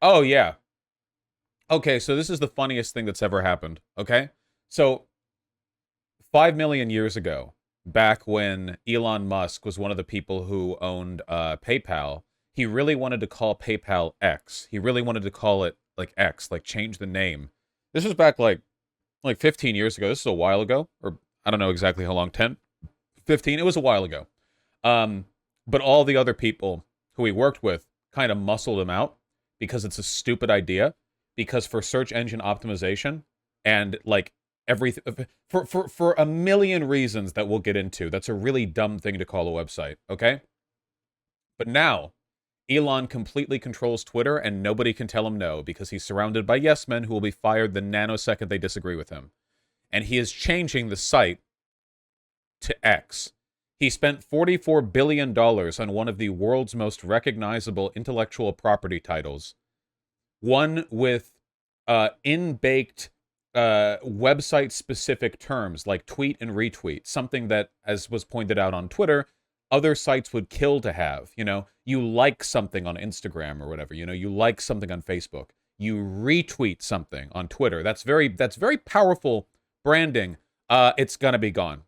Oh, yeah. Okay, so this is the funniest thing that's ever happened, okay? So, 5 million years ago, back when Elon Musk was one of the people who owned PayPal, he really wanted to call PayPal X. He really wanted to call it like X, like change the name. This was back like 15 years ago. This is a while ago, or I don't know exactly how long, 10, 15. It was a while ago. Um, but all the other people who he worked with kind of muscled him out because it's a stupid idea. Because for search engine optimization and like everything for a million reasons that we'll get into, that's a really dumb thing to call a website. Okay, but now Elon completely controls Twitter, and nobody can tell him no because he's surrounded by yes men who will be fired the nanosecond they disagree with him. And he is changing the site to X. He spent $44 billion on one of the world's most recognizable intellectual property titles, one with in-baked website-specific terms like tweet and retweet, something that, as was pointed out on Twitter, other sites would kill to have. You know, you like something on Instagram or whatever. You know, you like something on Facebook. You retweet something on Twitter. That's very powerful branding. It's gonna be gone.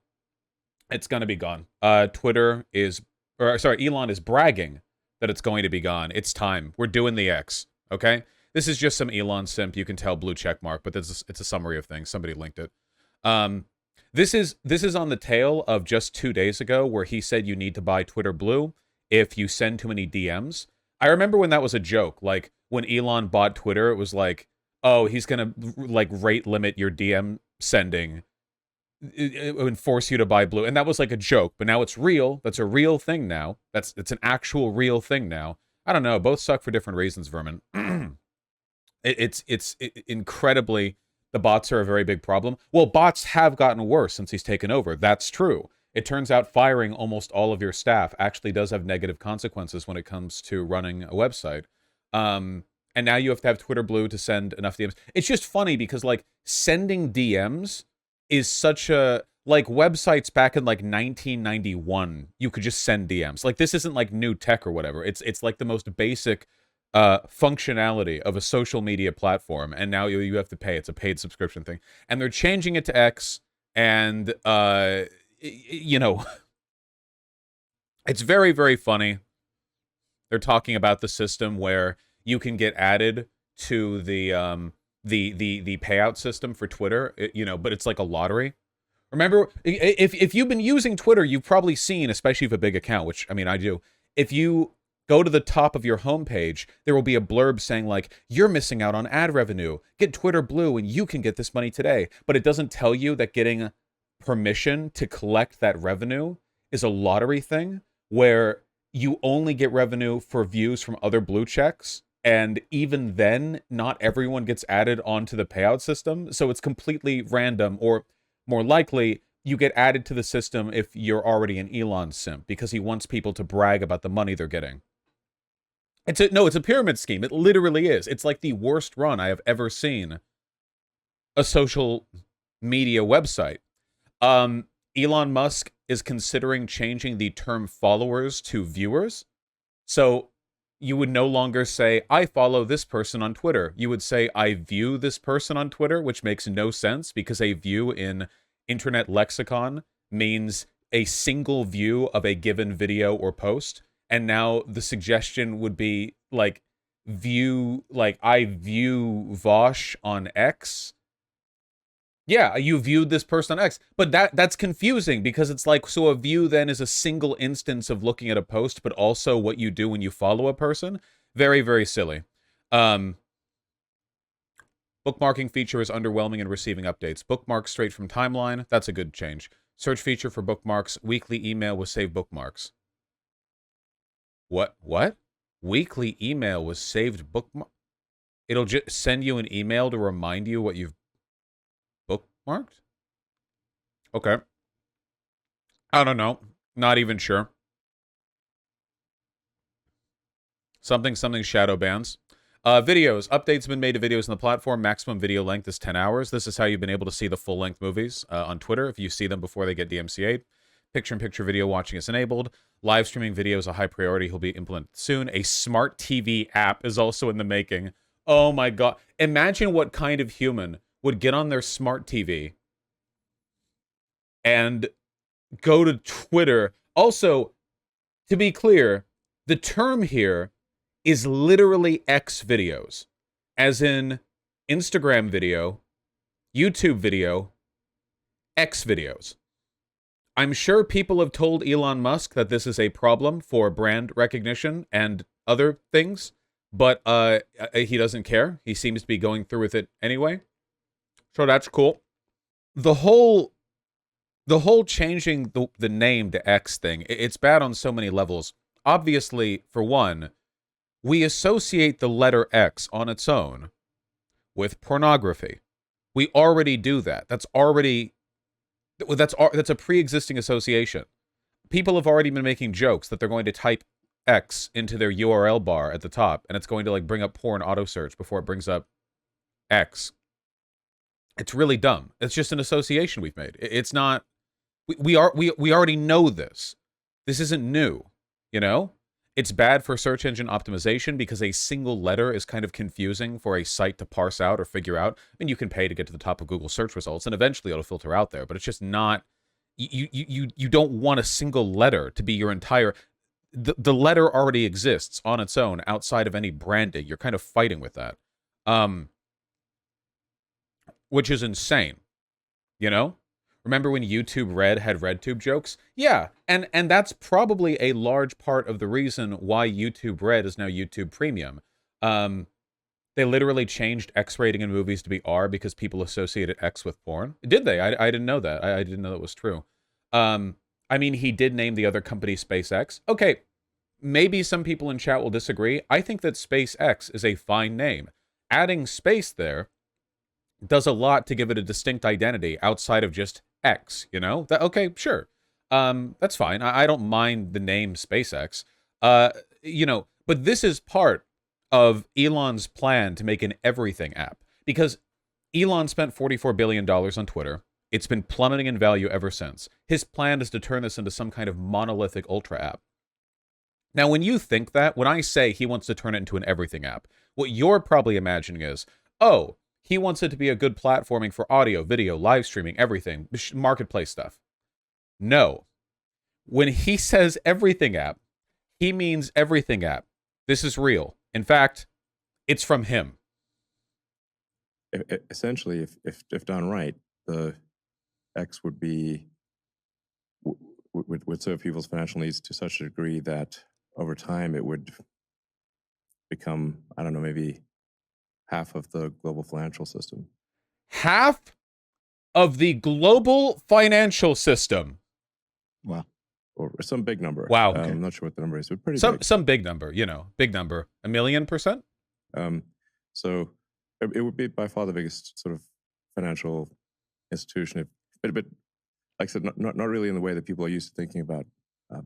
It's gonna be gone. Twitter is, or sorry, Elon is bragging that it's going to be gone. It's time. We're doing the X. Okay. This is just some Elon simp. You can tell blue check mark, but it's a summary of things. Somebody linked it. Um, this is on the tail of just 2 days ago where he said you need to buy Twitter Blue if you send too many DMs. I remember when that was a joke. Like when Elon bought Twitter, it was like, oh, he's gonna like rate limit your DM sending and force you to buy Blue, and that was like a joke. But now it's real. That's a real thing now. It's an actual real thing now. I don't know. Both suck for different reasons, Vermin. It's incredibly, the bots are a very big problem. Well, bots have gotten worse since he's taken over. That's true. It turns out firing almost all of your staff actually does have negative consequences when it comes to running a website. And now you have to have Twitter Blue to send enough DMs. It's just funny because like sending DMs is such a, like websites back in like 1991, you could just send DMs. Like this isn't like new tech or whatever. It's like the most basic functionality of a social media platform, and now you have to pay. It's a paid subscription thing, and they're changing it to X, and you know, it's very very funny. They're talking about the system where you can get added to the payout system for Twitter, you know, but it's like a lottery. Remember, if you've been using Twitter, you've probably seen, especially if you have a big account, which I mean I do. If you go to the top of your homepage, there will be a blurb saying like, you're missing out on ad revenue. Get Twitter Blue and you can get this money today. But it doesn't tell you that getting permission to collect that revenue is a lottery thing where you only get revenue for views from other blue checks. And even then, not everyone gets added onto the payout system. So it's completely random, or more likely, you get added to the system if you're already an Elon simp because he wants people to brag about the money they're getting. It's a pyramid scheme. It literally is. It's like the worst run I have ever seen a social media website. Elon Musk is considering changing the term followers to viewers. So you would no longer say, I follow this person on Twitter. You would say, I view this person on Twitter, which makes no sense because a view in internet lexicon means a single view of a given video or post. And now the suggestion would be like I view Vosh on X. Yeah, you viewed this person on X. But that's confusing because it's like, so a view then is a single instance of looking at a post, but also what you do when you follow a person. Very, very silly. Bookmarking feature is underwhelming in receiving updates. Bookmarks straight from timeline. That's a good change. Search feature for bookmarks. Weekly email with saved bookmarks. What? Weekly email with saved bookmark? It'll just send you an email to remind you what you've bookmarked? Okay. I don't know. Not even sure. Something shadow bans. Videos. Updates have been made to videos on the platform. Maximum video length is 10 hours. This is how you've been able to see the full-length movies on Twitter if you see them before they get DMCA'd. Picture-in-picture video watching is enabled. Live streaming video is a high priority. Will be implemented soon. A smart TV app is also in the making. Oh my God. Imagine what kind of human would get on their smart TV and go to Twitter. Also, to be clear, the term here is literally X videos, as in Instagram video, YouTube video, X videos. I'm sure people have told Elon Musk that this is a problem for brand recognition and other things, but he doesn't care. He seems to be going through with it anyway. So that's cool. The whole changing the name to X thing, it's bad on so many levels. Obviously, for one, we associate the letter X on its own with pornography. We already do that. That's a pre-existing association. People have already been making jokes that they're going to type X into their URL bar at the top, and it's going to like bring up porn auto search before it brings up X. It's really dumb. It's just an association we've made. It's not. We already know this. This isn't new. You know, it's bad for search engine optimization because a single letter is kind of confusing for a site to parse out or figure out. I mean, you can pay to get to the top of Google search results, and eventually it'll filter out there. But it's just not. You don't want a single letter to be your entire. The letter already exists on its own outside of any branding. You're kind of fighting with that, which is insane. You know. Remember when YouTube Red had RedTube jokes? Yeah, and that's probably a large part of the reason why YouTube Red is now YouTube Premium. They literally changed X rating in movies to be R because people associated X with porn. Did they? I didn't know that. I didn't know that was true. I mean, he did name the other company SpaceX. Okay, maybe some people in chat will disagree. I think that SpaceX is a fine name. Adding space there does a lot to give it a distinct identity outside of just X, you know? Okay, sure. That's fine. I don't mind the name SpaceX. You know, but this is part of Elon's plan to make an everything app. Because Elon spent $44 billion on Twitter. It's been plummeting in value ever since. His plan is to turn this into some kind of monolithic ultra app. Now, when you think that, when I say he wants to turn it into an everything app, what you're probably imagining is, oh, he wants it to be a good platforming for audio, video, live streaming, everything, marketplace stuff. No. When he says everything app, he means everything app. This is real. In fact, it's from him. Essentially, if done right, the X would be would serve people's financial needs to such a degree that over time it would become, I don't know, maybe half of the global financial system. Half of the global financial system. Wow. Or some big number. Wow. Okay. I'm not sure what the number is, but pretty big. Big. Some big number, you know, big number. 1,000,000%? So it would be by far the biggest sort of financial institution. But like I said, not really in the way that people are used to thinking about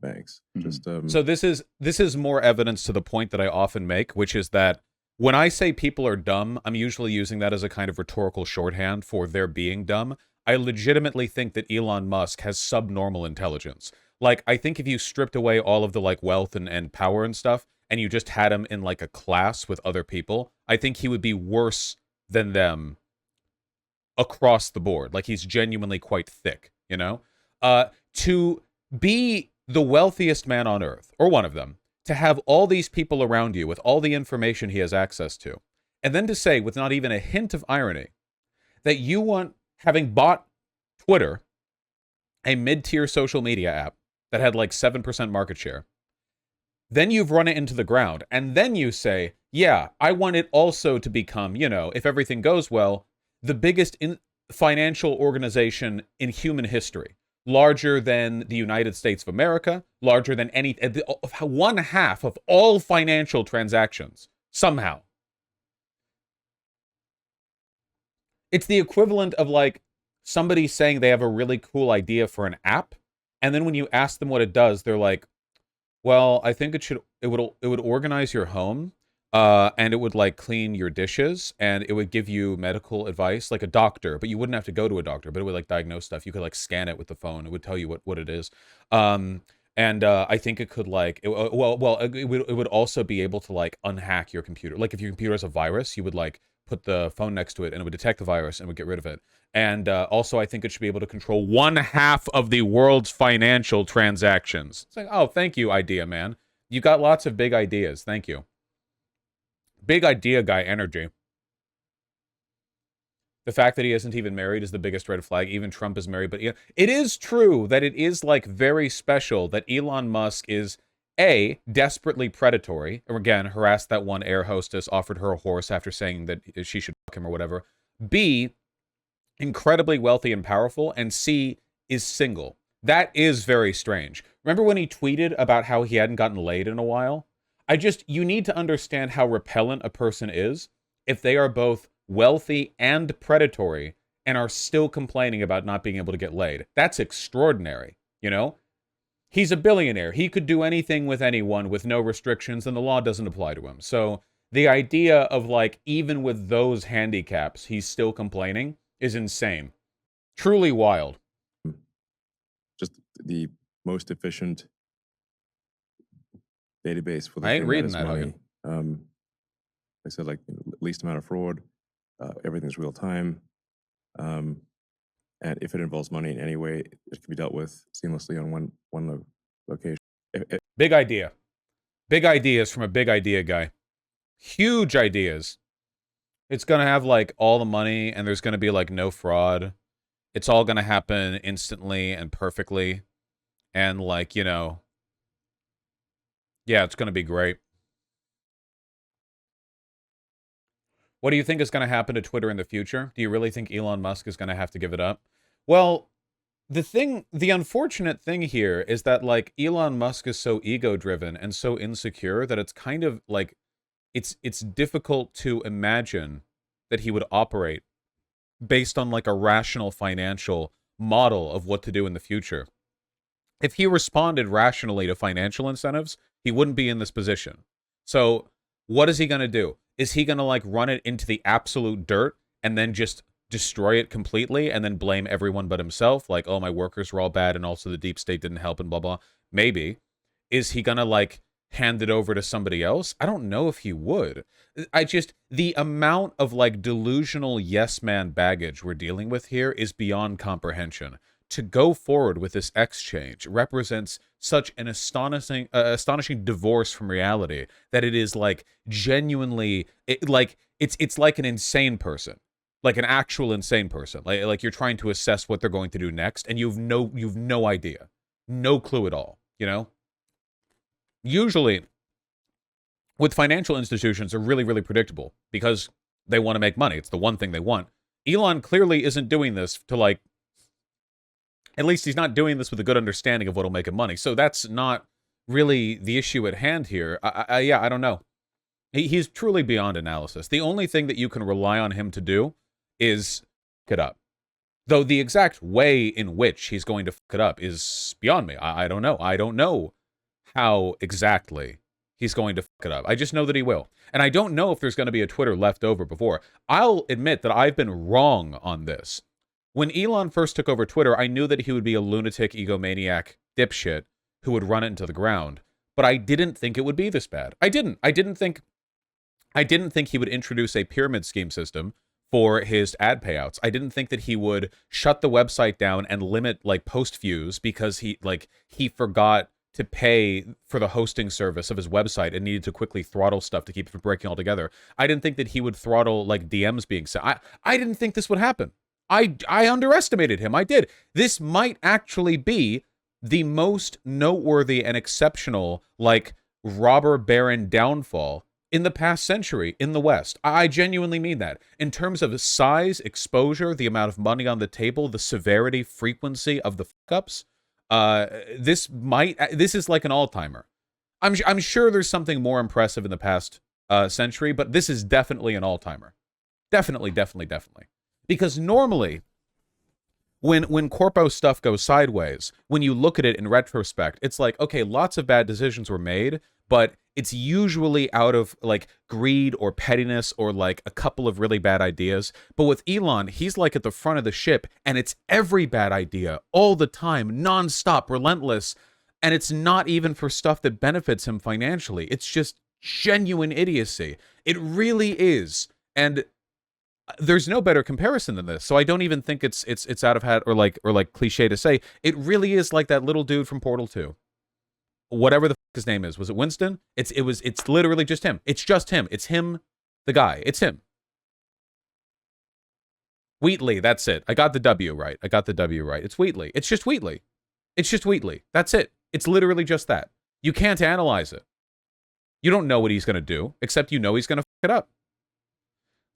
banks. Mm-hmm. So this is more evidence to the point that I often make, which is that when I say people are dumb, I'm usually using that as a kind of rhetorical shorthand for their being dumb. I legitimately think that Elon Musk has subnormal intelligence. Like, I think if you stripped away all of the, like, wealth and power and stuff, and you just had him in, like, a class with other people, I think he would be worse than them across the board. Like, he's genuinely quite thick, you know? To be the wealthiest man on Earth, or one of them, to have all these people around you with all the information he has access to, and then to say, with not even a hint of irony, that you want, having bought Twitter, a mid-tier social media app that had like 7% market share, then you've run it into the ground, and then you say, yeah, I want it also to become, you know, if everything goes well, the biggest financial organization in human history. Larger than the United States of America, larger than any, 1/2 of all financial transactions, somehow. It's the equivalent of, like, somebody saying they have a really cool idea for an app, and then when you ask them what it does, they're like, well, I think it would organize your home, and it would, like, clean your dishes, and it would give you medical advice, like a doctor, but you wouldn't have to go to a doctor, but it would, like, diagnose stuff. You could, like, scan it with the phone. It would tell you what it is. And I think it could like it would also be able to like unhack your computer. Like if your computer has a virus, you would like put the phone next to it and it would detect the virus and would get rid of it. And also, I think it should be able to control 1/2 of the world's financial transactions. It's like, oh, thank you, idea man. You got lots of big ideas. Thank you. Big idea guy energy. The fact that he isn't even married is the biggest red flag. Even Trump is married. But yeah, it is true that it is like very special that Elon Musk is A, desperately predatory. Or again, harassed that one air hostess, offered her a horse after saying that she should fuck him or whatever. B, incredibly wealthy and powerful. And C, is single. That is very strange. Remember when he tweeted about how he hadn't gotten laid in a while? You need to understand how repellent a person is if they are both wealthy and predatory and are still complaining about not being able to get laid. That's extraordinary, you know? He's a billionaire. He could do anything with anyone with no restrictions, and the law doesn't apply to him. So the idea of, like, even with those handicaps, he's still complaining is insane. Truly wild. Just the most efficient database for the I ain't thing reading that that, is money. Like I said, like least amount of fraud. Everything's real time. And if it involves money in any way, it can be dealt with seamlessly on one location. Big idea. Big ideas from a big idea guy. Huge ideas. It's going to have, like, all the money, and there's going to be, like, no fraud. It's all going to happen instantly and perfectly. And, like, you know, yeah, it's going to be great. What do you think is going to happen to Twitter in the future? Do you really think Elon Musk is going to have to give it up? Well, the unfortunate thing here is that, like, Elon Musk is so ego-driven and so insecure that it's kind of, like, it's difficult to imagine that he would operate based on, like, a rational financial model of what to do in the future. If he responded rationally to financial incentives, he wouldn't be in this position. So what is he going to do? Is he going to, like, run it into the absolute dirt and then just destroy it completely and then blame everyone but himself? Like, oh, my workers were all bad and also the deep state didn't help and blah, blah. Maybe. Is he going to, like, hand it over to somebody else? I don't know if he would. The amount of, like, delusional yes man baggage we're dealing with here is beyond comprehension. To go forward with this exchange represents such an astonishing divorce from reality that it is, like, genuinely, it's like an insane person, like an actual insane person. Like you're trying to assess what they're going to do next, and you've no idea, no clue at all. You know. Usually, with financial institutions, are really, really predictable because they want to make money. It's the one thing they want. Elon clearly isn't doing this to, like, at least he's not doing this with a good understanding of what'll make him money. So that's not really the issue at hand here. Yeah, I don't know. He's truly beyond analysis. The only thing that you can rely on him to do is fuck it up. Though the exact way in which he's going to fuck it up is beyond me. I don't know. I don't know how exactly he's going to fuck it up. I just know that he will. And I don't know if there's going to be a Twitter left over before. I'll admit that I've been wrong on this. When Elon first took over Twitter, I knew that he would be a lunatic, egomaniac dipshit who would run it into the ground. But I didn't think it would be this bad. I didn't think he would introduce a pyramid scheme system for his ad payouts. I didn't think that he would shut the website down and limit, like, post views because he forgot to pay for the hosting service of his website and needed to quickly throttle stuff to keep it from breaking altogether. I didn't think that he would throttle, like, DMs being sent. I didn't think this would happen. I underestimated him. I did. This might actually be the most noteworthy and exceptional, like, robber baron downfall in the past century in the West. I genuinely mean that. In terms of size, exposure, the amount of money on the table, the severity, frequency of the fuck-ups, this is like an all-timer. I'm sure there's something more impressive in the past century, but this is definitely an all-timer. Definitely. Because normally, when corpo stuff goes sideways, when you look at it in retrospect, it's like, okay, lots of bad decisions were made, but it's usually out of, like, greed or pettiness or, like, a couple of really bad ideas. But with Elon, he's, like, at the front of the ship, and it's every bad idea all the time, nonstop, relentless. And it's not even for stuff that benefits him financially. It's just genuine idiocy. It really is. And there's no better comparison than this. So I don't even think it's out of hat or like cliche to say. It really is like that little dude from Portal 2. Whatever the fuck his name is. Was it Winston? It's literally just him. It's just him. It's him, the guy. It's him. Wheatley, that's it. I got the W right. It's Wheatley. It's just Wheatley. It's just Wheatley. That's it. It's literally just that. You can't analyze it. You don't know what he's going to do, except you know he's going to fuck it up.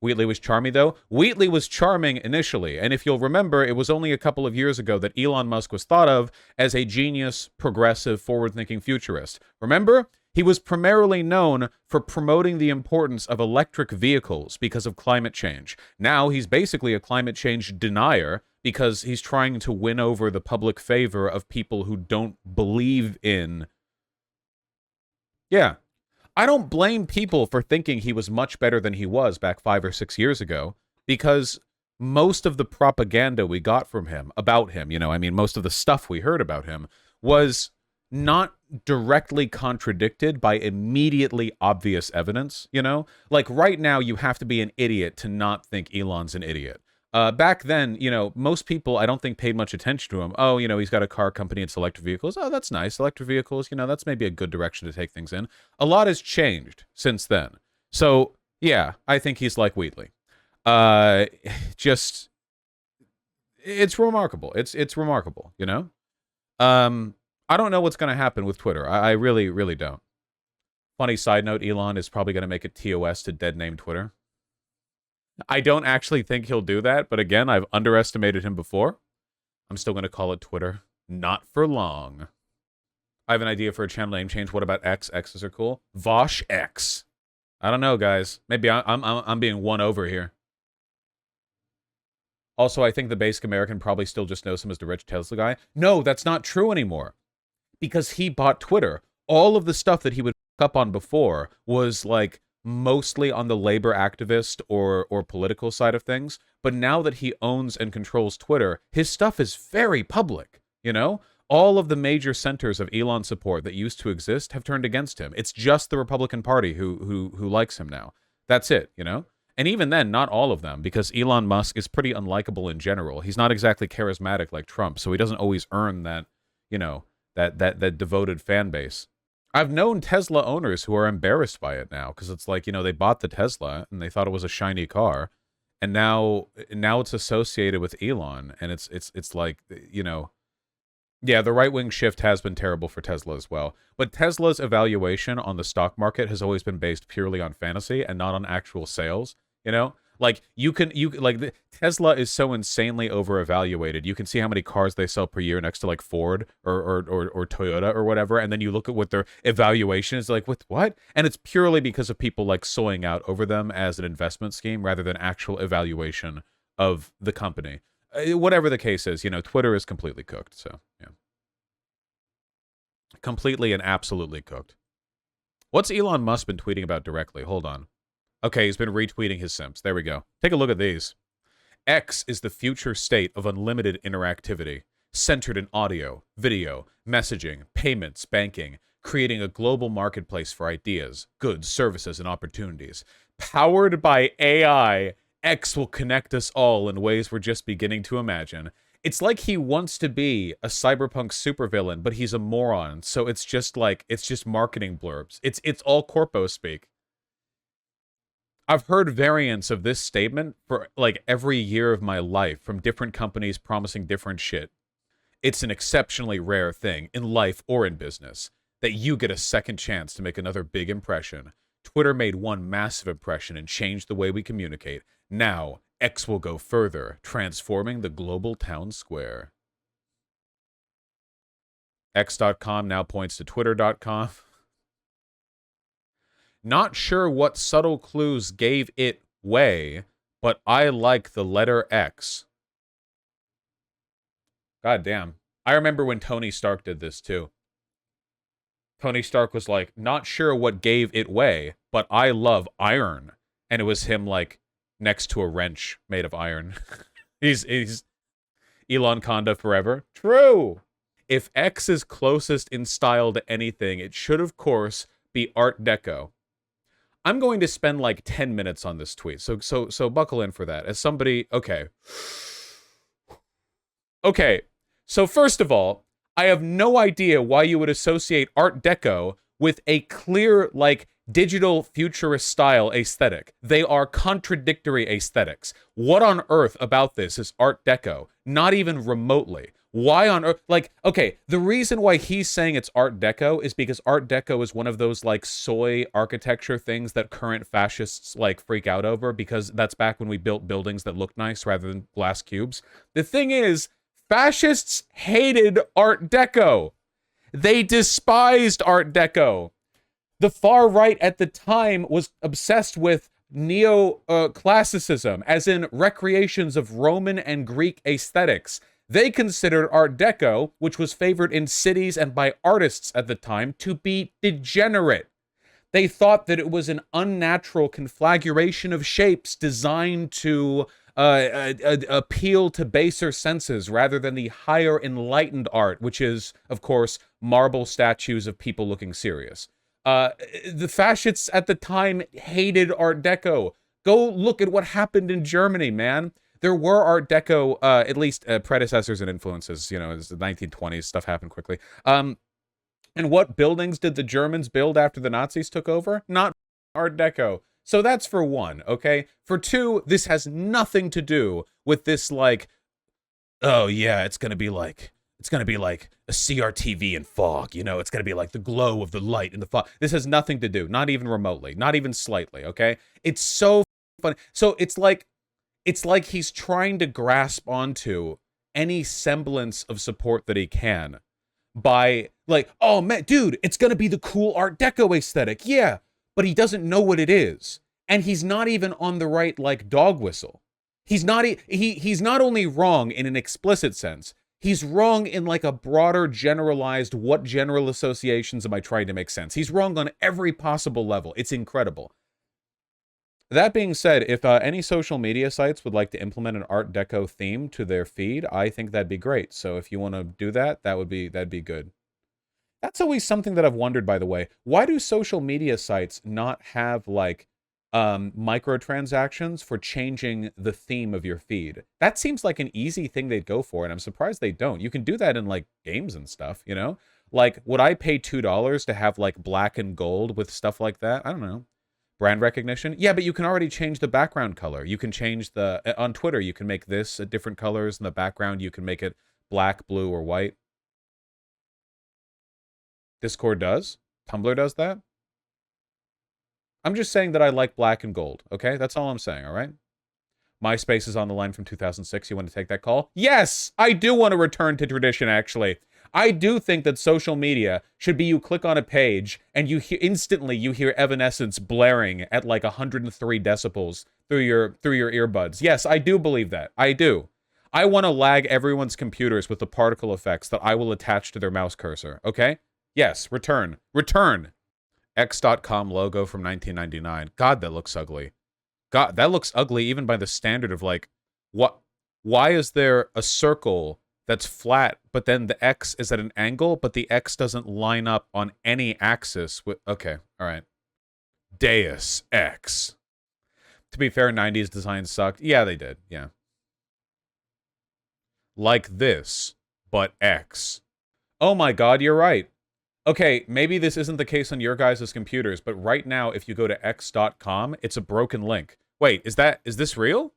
Wheatley was charming, though. Wheatley was charming initially, and if you'll remember, it was only a couple of years ago that Elon Musk was thought of as a genius, progressive, forward-thinking futurist. Remember? He was primarily known for promoting the importance of electric vehicles because of climate change. Now he's basically a climate change denier because he's trying to win over the public favor of people who don't believe in... Yeah. I don't blame people for thinking he was much better than he was back 5 or 6 years ago, because most of the propaganda we got from him, about him, most of the stuff we heard about him, was not directly contradicted by immediately obvious evidence, Like, right now, you have to be an idiot to not think Elon's an idiot. Back then, most people, I don't think, paid much attention to him. Oh, he's got a car company, it's electric vehicles. Oh, that's nice. Electric vehicles, that's maybe a good direction to take things in. A lot has changed since then. So, yeah, I think he's like Wheatley. Just, it's remarkable. It's remarkable, I don't know what's going to happen with Twitter. I really, really don't. Funny side note, Elon is probably going to make it TOS to dead name Twitter. I don't actually think he'll do that, but again, I've underestimated him before. I'm still going to call it Twitter. Not for long. I have an idea for a channel name change. What about X? X's are cool. Vosh X. I don't know, guys. Maybe I'm being won over here. Also, I think the basic American probably still just knows him as the rich Tesla guy. No, that's not true anymore. Because he bought Twitter. All of the stuff that he would fuck up on before was like mostly on the labor activist or political side of things. But now that he owns and controls Twitter, his stuff is very public, All of the major centers of Elon support that used to exist have turned against him. It's just the Republican Party who likes him now. That's it, And even then, not all of them, because Elon Musk is pretty unlikable in general. He's not exactly charismatic like Trump, so he doesn't always earn that, that devoted fan base. I've known Tesla owners who are embarrassed by it now, because it's like, they bought the Tesla and they thought it was a shiny car, and now it's associated with Elon, and it's like, yeah, the right-wing shift has been terrible for Tesla as well. But Tesla's evaluation on the stock market has always been based purely on fantasy and not on actual sales, Like, Tesla is so insanely over-evaluated. You can see how many cars they sell per year next to, like, Ford or Toyota or whatever, and then you look at what their evaluation is like, with what? And it's purely because of people, like, soying out over them as an investment scheme rather than actual evaluation of the company. Whatever the case is, Twitter is completely cooked, so, yeah. Completely and absolutely cooked. What's Elon Musk been tweeting about directly? Hold on. Okay, he's been retweeting his simps. There we go. Take a look at these. X is the future state of unlimited interactivity, centered in audio, video, messaging, payments, banking, creating a global marketplace for ideas, goods, services, and opportunities. Powered by AI, X will connect us all in ways we're just beginning to imagine. It's like he wants to be a cyberpunk supervillain, but he's a moron, so it's just marketing blurbs. It's all corpo speak. I've heard variants of this statement for, like, every year of my life from different companies promising different shit. It's an exceptionally rare thing, in life or in business, that you get a second chance to make another big impression. Twitter made one massive impression and changed the way we communicate. Now, X will go further, transforming the global town square. X.com now points to Twitter.com. Not sure what subtle clues gave it way, but I like the letter X. God damn. I remember when Tony Stark did this too. Tony Stark was like, not sure what gave it way, but I love iron. And it was him, like, next to a wrench made of iron. he's Elon Conda forever. True. If X is closest in style to anything, it should, of course, be Art Deco. I'm going to spend like 10 minutes on this tweet, so buckle in for that. As somebody, okay. Okay, so first of all, I have no idea why you would associate Art Deco with a clear, like, digital futurist style aesthetic. They are contradictory aesthetics. What on earth about this is Art Deco? Not even remotely. Why on earth? Like, okay, the reason why he's saying it's Art Deco is because Art Deco is one of those, like, soy architecture things that current fascists, like, freak out over, because that's back when we built buildings that looked nice rather than glass cubes. The thing is, fascists hated Art Deco. They despised Art Deco. The far right at the time was obsessed with neo-classicism, as in recreations of Roman and Greek aesthetics. They considered Art Deco, which was favored in cities and by artists at the time, to be degenerate. They thought that it was an unnatural conflagration of shapes designed to appeal to baser senses rather than the higher enlightened art, which is, of course, marble statues of people looking serious. The fascists at the time hated Art Deco. Go look at what happened in Germany, man. There were Art Deco, at least predecessors and influences. You know, as the 1920s, stuff happened quickly. And what buildings did the Germans build after the Nazis took over? Not Art Deco. So that's for one, okay? For two, this has nothing to do with this, like, oh yeah, it's gonna be like a CRTV in fog, you know? It's gonna be like the glow of the light in the fog. This has nothing to do, not even remotely, not even slightly, okay? It's so funny. So it's like he's trying to grasp onto any semblance of support that he can by, like, oh man, dude, it's gonna be the cool Art Deco aesthetic, yeah, but he doesn't know what it is, and he's not even on the right, like, dog whistle. He's not he's not only wrong in an explicit sense, he's wrong in, like, a broader generalized, what general associations am I trying to make sense? He's wrong on every possible level. It's incredible. That being said, if any social media sites would like to implement an Art Deco theme to their feed, I think that'd be great. So if you want to do that, that'd be good. That's always something that I've wondered, by the way. Why do social media sites not have, like, microtransactions for changing the theme of your feed? That seems like an easy thing they'd go for, and I'm surprised they don't. You can do that in, like, games and stuff, you know? Like, would I pay $2 to have, like, black and gold with stuff like that? I don't know. Brand recognition? Yeah, but you can already change the background color. You can change the... On Twitter, you can make this different colors, and the background, you can make it black, blue, or white. Discord does? Tumblr does that? I'm just saying that I like black and gold, okay? That's all I'm saying, all right? MySpace is on the line from 2006. You want to take that call? Yes! I do want to return to tradition, actually. I do think that social media should be you click on a page and you instantly hear Evanescence blaring at like 103 decibels through your earbuds. Yes, I do believe that. I do. I want to lag everyone's computers with the particle effects that I will attach to their mouse cursor, okay? Yes, return. Return! X.com logo from 1999. God, that looks ugly. God, that looks ugly even by the standard of, like, what? Why is there a circle that's flat, but then the X is at an angle, but the X doesn't line up on any axis with... Okay, all right. Deus X. To be fair, 90s designs sucked. Yeah, they did, yeah. Like this, but X. Oh my god, you're right. Okay, maybe this isn't the case on your guys' computers, but right now, if you go to x.com, it's a broken link. Wait, is this real?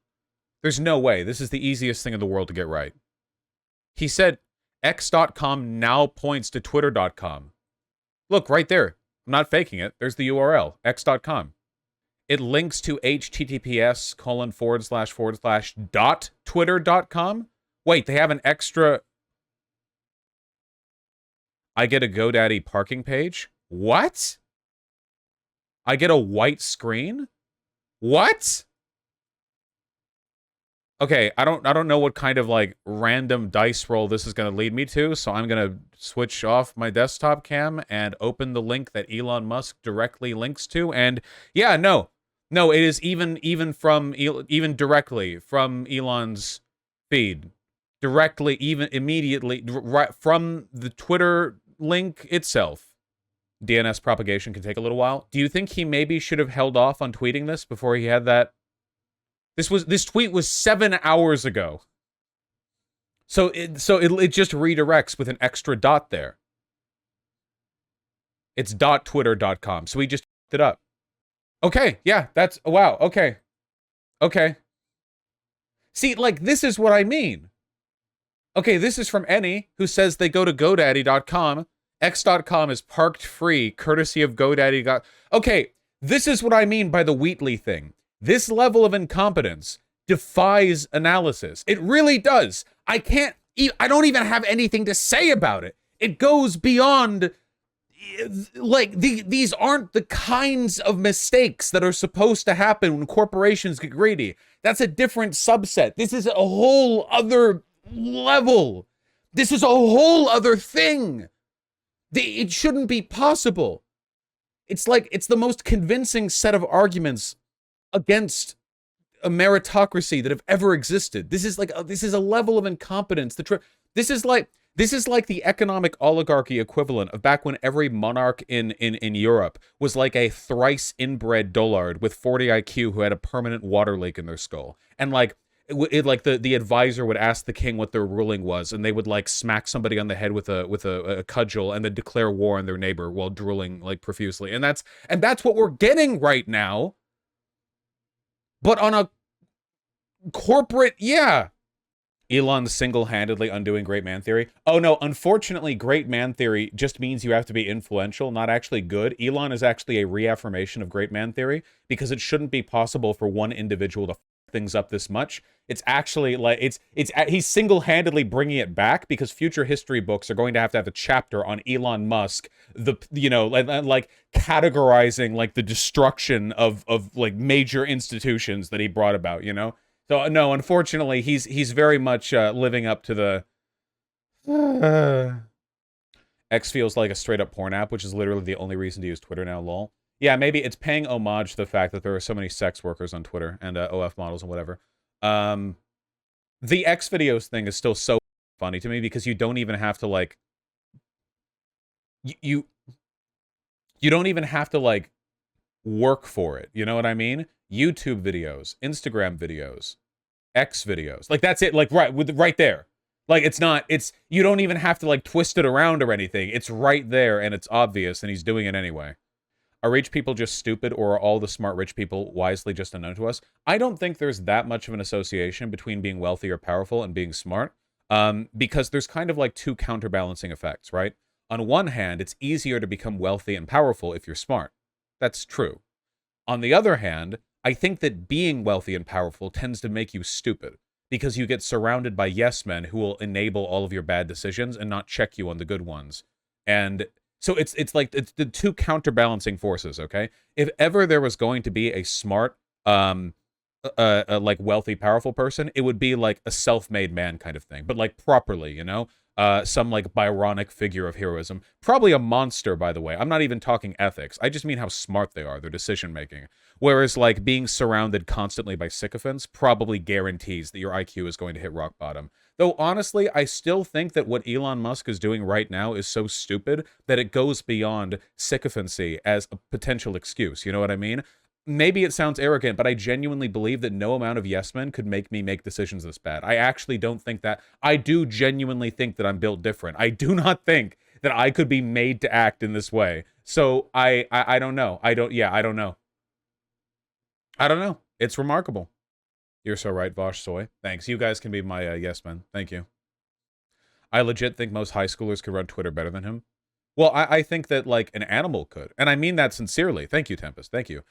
There's no way. This is the easiest thing in the world to get right. He said x.com now points to twitter.com. Look, right there. I'm not faking it. There's the URL, x.com. It links to https:// .twitter.com. Wait, they have an extra... I get a GoDaddy parking page? What? I get a white screen? What? Okay, I don't know what kind of, like, random dice roll this is going to lead me to, so I'm going to switch off my desktop cam and open the link that Elon Musk directly links to, and yeah, no, it is even directly from Elon's feed. directly, even immediately, right from the Twitter link itself. DNS propagation can take a little while. Do you think he maybe should have held off on tweeting this before he had that? This tweet was 7 hours ago. So it just redirects with an extra dot there. It's .twitter.com. So he just it up. Okay, yeah, that's wow. Okay. Okay. See, like, this is what I mean. Okay, this is from Any, who says they go to GoDaddy.com. X.com is parked free, courtesy of GoDaddy. Okay, this is what I mean by the Wheatley thing. This level of incompetence defies analysis. It really does. I don't even have anything to say about it. It goes beyond, like, these aren't the kinds of mistakes that are supposed to happen when corporations get greedy. That's a different subset. This is a whole other level. This is a whole other thing. It shouldn't be possible. It's like, it's the most convincing set of arguments against a meritocracy that have ever existed. This is like, this is a level of incompetence. This is like the economic oligarchy equivalent of back when every monarch in Europe was like a thrice inbred dullard with 40 IQ who had a permanent water leak in their skull. And like, the advisor would ask the king what their ruling was, and they would like smack somebody on the head with a cudgel and then declare war on their neighbor while drooling like profusely. And that's what we're getting right now. But on a corporate, yeah. Elon's single-handedly undoing great man theory. Oh no, unfortunately, great man theory just means you have to be influential, not actually good. Elon is actually a reaffirmation of great man theory because it shouldn't be possible for one individual to f things up this much. It's actually like he's single-handedly bringing it back because future history books are going to have a chapter on Elon Musk, like categorizing like the destruction of like major institutions that he brought about, you know? So no, unfortunately, he's very much living up to the X feels like a straight up porn app, which is literally the only reason to use Twitter now. Lol. Yeah, maybe it's paying homage to the fact that there are so many sex workers on Twitter and OF models and whatever. The X videos thing is still so funny to me because you don't even have to like you don't even have to like work for it. You know what I mean? YouTube videos, Instagram videos, X videos. Like that's it, like right there. Like you don't even have to like twist it around or anything. It's right there and it's obvious and he's doing it anyway. Are rich people just stupid or are all the smart rich people wisely just unknown to us? I don't think there's that much of an association between being wealthy or powerful and being smart. Because there's kind of like two counterbalancing effects, right? On one hand, it's easier to become wealthy and powerful if you're smart. That's true. On the other hand, I think that being wealthy and powerful tends to make you stupid because you get surrounded by yes men who will enable all of your bad decisions and not check you on the good ones. And so it's the two counterbalancing forces, okay? If ever there was going to be a smart, like wealthy, powerful person, it would be like a self-made man kind of thing, but like properly, you know? Some like Byronic figure of heroism. Probably a monster, by the way. I'm not even talking ethics. I just mean how smart they are, their decision-making. Whereas, like, being surrounded constantly by sycophants probably guarantees that your IQ is going to hit rock bottom. Though, honestly, I still think that what Elon Musk is doing right now is so stupid that it goes beyond sycophancy as a potential excuse. You know what I mean? Maybe it sounds arrogant, but I genuinely believe that no amount of yes men could make me make decisions this bad. I actually don't think that. I do genuinely think that I'm built different. I do not think that I could be made to act in this way. So I don't know. I don't know. I don't know. It's remarkable. You're so right, Vosh Soy. Thanks. You guys can be my yes men. Thank you. I legit think most high schoolers could run Twitter better than him. Well, I think that, like, an animal could. And I mean that sincerely. Thank you, Tempest. Thank you.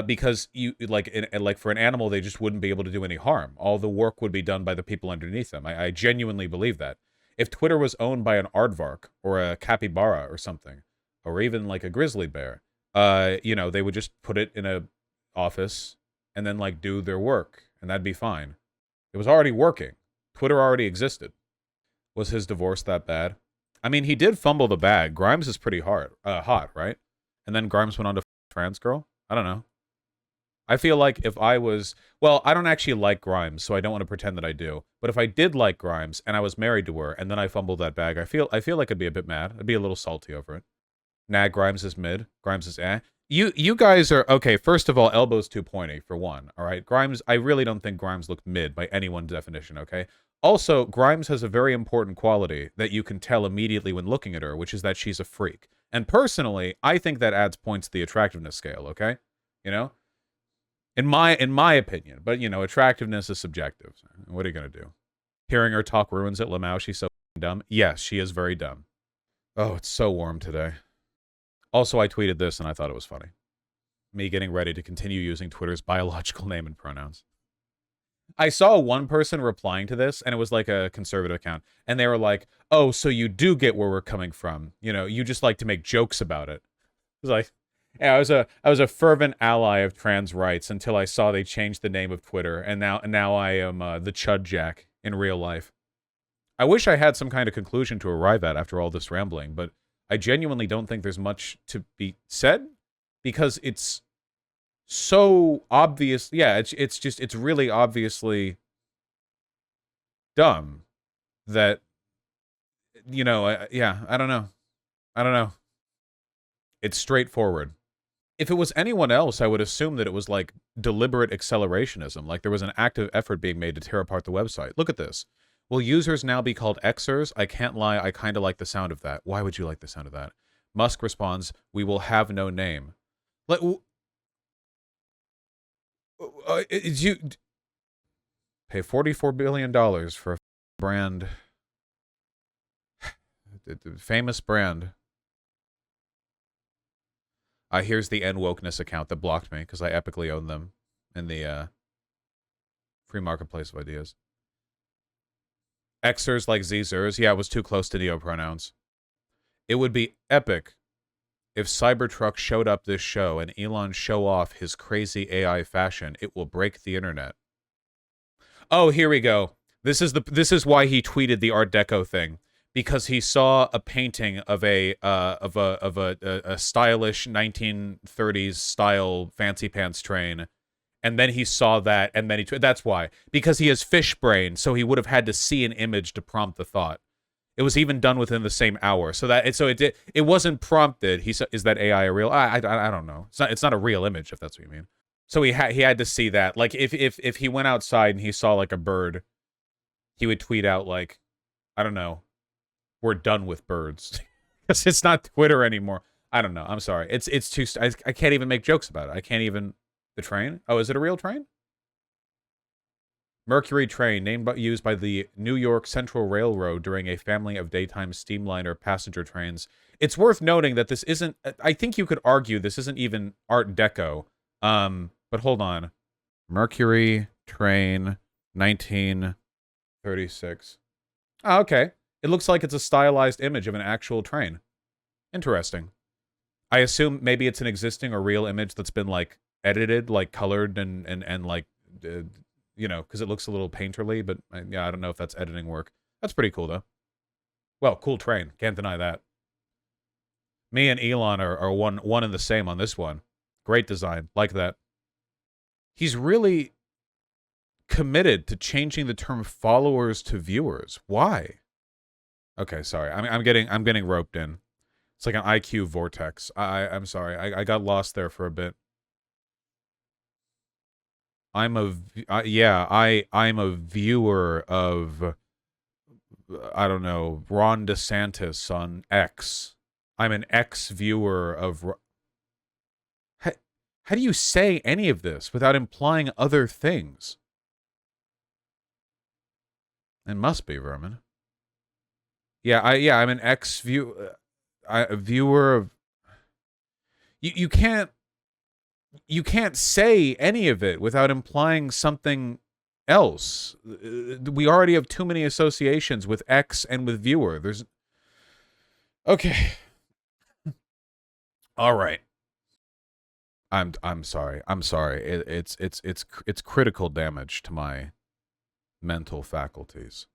Because you, like for an animal, they just wouldn't be able to do any harm. All the work would be done by the people underneath them. I genuinely believe that. If Twitter was owned by an aardvark or a capybara or something, or even like a grizzly bear, you know, they would just put it in a office and then like do their work, and that'd be fine. It was already working. Twitter already existed. Was his divorce that bad? I mean, he did fumble the bag. Grimes is pretty hot, right? And then Grimes went on to trans girl. I don't know. I feel like if I was, well, I don't actually like Grimes, so I don't want to pretend that I do. But if I did like Grimes and I was married to her and then I fumbled that bag, I feel like I'd be a bit mad. I'd be a little salty over it. Nah, Grimes is mid. Grimes is eh. You guys are okay. First of all, elbows too pointy for one. All right, Grimes. I really don't think Grimes looked mid by anyone's definition. Okay. Also, Grimes has a very important quality that you can tell immediately when looking at her, which is that she's a freak. And personally, I think that adds points to the attractiveness scale. Okay, you know, in my opinion. But you know, attractiveness is subjective. What are you gonna do? Hearing her talk ruins it. Lamau, she's so dumb. Yes, she is very dumb. Oh, it's so warm today. Also, I tweeted this and I thought it was funny. Me getting ready to continue using Twitter's biological name and pronouns. I saw one person replying to this, and it was like a conservative account, and they were like, "Oh, so you do get where we're coming from? You know, you just like to make jokes about it." It was like, yeah, I was a fervent ally of trans rights until I saw they changed the name of Twitter, and now I am the Chud Jack in real life. I wish I had some kind of conclusion to arrive at after all this rambling, but I genuinely don't think there's much to be said because it's so obvious. Yeah, it's really obviously dumb that yeah, I don't know. I don't know. It's straightforward. If it was anyone else, I would assume that it was like deliberate accelerationism, like there was an active effort being made to tear apart the website. Look at this. Will users now be called Xers? I can't lie, I kind of like the sound of that. Why would you like the sound of that? Musk responds, "We will have no name." Like, you pay $44 billion for a brand, famous brand. Here's the N Wokeness account that blocked me because I epically own them in the free marketplace of ideas. Xers like Zers. Yeah, it was too close to neopronouns. It would be epic if Cybertruck showed up this show and Elon show off his crazy AI fashion. It will break the internet. Oh, here we go. This is why he tweeted the Art Deco thing, because he saw a painting of a stylish 1930s style fancy pants train, and then he saw that, and then that's why, because he has fish brain, so he would have had to see an image to prompt the thought. It was even done within the same hour, so it wasn't prompted. He said, "Is that AI a real?" I don't know. It's not a real image, if that's what you mean. So he had to see that. Like if he went outside and he saw like a bird, he would tweet out like, I don't know, "We're done with birds," because it's not Twitter anymore. I don't know. I'm sorry. It's too. I can't even make jokes about it. I can't even. The train? Oh, is it a real train? Mercury train, named used by the New York Central Railroad during a family of daytime steamliner passenger trains. It's worth noting that this isn't. I think you could argue this isn't even Art Deco. But hold on. Mercury train, 1936. Oh, okay. It looks like it's a stylized image of an actual train. Interesting. I assume maybe it's an existing or real image that's been like edited, like colored and like, because it looks a little painterly. But yeah, I don't know if that's editing work. That's pretty cool though. Well, cool train. Can't deny that. Me and Elon are one and the same on this one. Great design. Like that. He's really committed to changing the term followers to viewers. Why? Okay, sorry. I'm getting roped in. It's like an IQ vortex. I'm sorry. I got lost there for a bit. I'm a viewer of I don't know, Ron DeSantis on X. I'm an X viewer of. How do you say any of this without implying other things? It must be, Vermin. Yeah, I'm an X a viewer of. You can't say any of it without implying something else. We already have too many associations with X and with viewer. There's okay. All right. I'm sorry. I'm sorry. It's critical damage to my mental faculties.